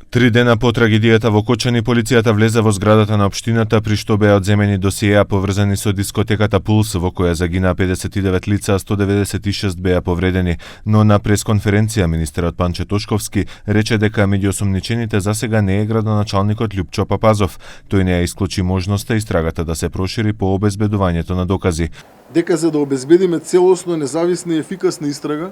3 дена по трагедијата во Кочани, полицијата влезе во зградата на општината, при што беа одземени досиеа поврзани со дискотеката Пулс, во која загинаа 59 лица, а 196 беа повредени. Но на пресконференција министерот Панче Тошковски рече дека меѓу осомничените засега не е градоначалникот Љупчо Папазов. Тој не ја исклучи можноста истрагата да се прошири по обезбедувањето на докази. Дека за да обезбедиме целосно, независна и ефикасна истрага,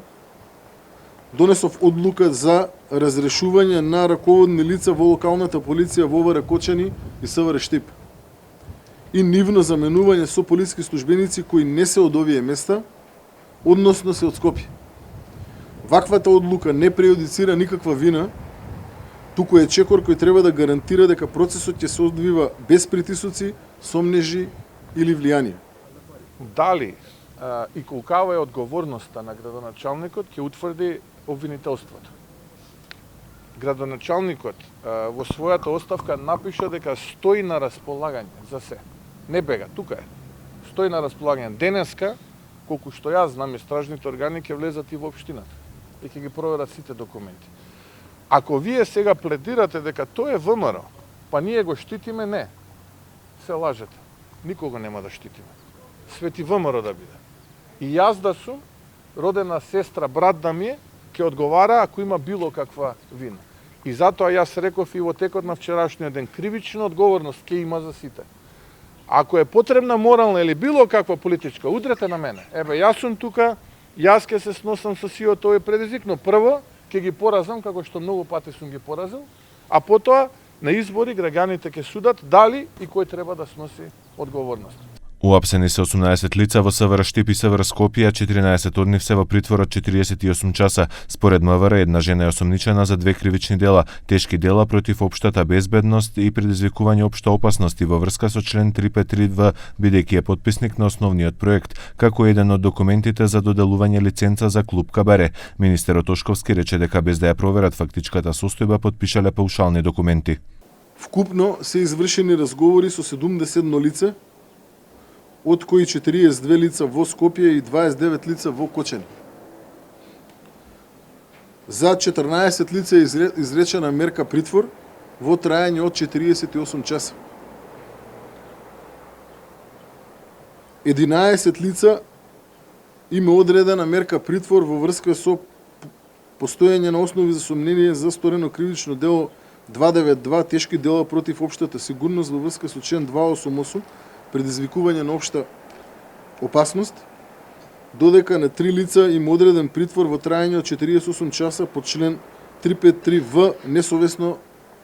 донесов одлука за разрешување на раководни лица во локалната полиција во ОВР Кочани и СВР Штип и нивно заменување со полиски службеници кои не се од овие места, односно се од Скопје. Ваквата одлука не прејудицира никаква вина, туку е чекор кој треба да гарантира дека процесот ќе се одвива без притисоци, сомнежи или влијание. Дали и колкава е одговорноста на градоначалникот ќе утврди обвинителството. Градоначалникот во својата оставка напиша дека стои на располагање за се. Не бега, тука е. Стои на располагање. Денеска, колку што јас знам, стражните органи ќе влезат и во општината и ќе ги проверат сите документи. Ако вие сега пледирате дека тоа е ВМРО, па ние го штитиме, не. Се лажете. Никого нема да штитиме. Свети ВМРО да биде. И јас да сум, родена сестра, брат да ми е, ќе одговара ако има било каква вина. И затоа јас реков и во текот на вчерашниот ден, кривична одговорност ќе има за сите. Ако е потребна морална или било каква политичка, удрете на мене. Еве, јас сум тука, јас ќе се сносам со сиот овој предизвик, но прво ќе ги поразам како што многу пати сум ги поразил, а потоа на избори граѓаните ќе судат дали и кој треба да сноси одговорност. Уапсени се 18 лица во СВР Штип и СВР Скопје, 14 од нив се во притвор од 48 часа. Според МВР, една жена е осомничена за 2 кривични дела, тешки дела против општата безбедност и предизвикување општа опасност во врска со член 353В, бидејќи е потписник на основниот проект, како еден од документите за доделување лиценца за клуб Кабаре. Министерот Тошковски рече дека без да ја проверат фактичката состојба потпишале паушални документи. Вкупно се извршени разговори со 71 лице, од кои 42 лица во Скопје и 29 лица во Кочани. За 14 лица изречена мерка притвор во трајање од 48 часа. 11 лица има одредена мерка притвор во врска со постојање на основи за сомнение за сторено кривично дело 292, тешки дела против општата сигурност во врска со член 288, предизвикување на општа опасност, додека на 3 лица има одреден притвор во трајање од 48 часа по член 353В несовесно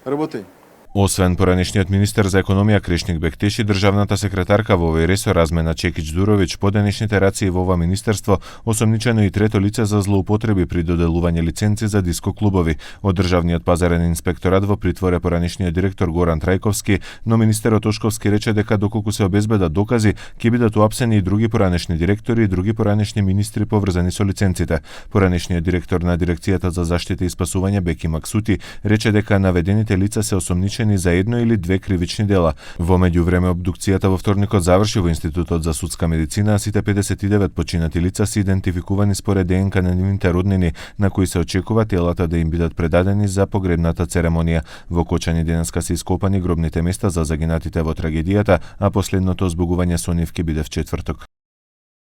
работење. Освен поранешниот министер за економија Крешник Бектеши, државната секретарка во овој ресор Размена Чекич Дуровиќ по денешните рации во ова министерство осомничено и трето лице за злоупотреби при доделување лиценци за диско клубови. Од државниот пазарен инспекторат во притвор е поранешниот директор Горан Трајковски, но министерот Тошковски рече дека доколку се обезбедат докази, ќе бидат уапсени и други поранешни директори и други поранешни министри поврзани со лиценците. Поранешниот директор на дирекцијата за заштита и спасување Беки Максути рече дека наведените лица се осомничени за едно или 2 кривични дела. Во меѓувреме обдукцијата во вторникот заврши во Институтот за судска медицина, а сите 59 починати лица се идентификувани според ДНК на нивните роднини, на кои се очекува телата да им бидат предадени за погребната церемонија. Во Кочани денеска се ископани гробните места за загинатите во трагедијата, а последното збогување со нив ќе биде в четврток.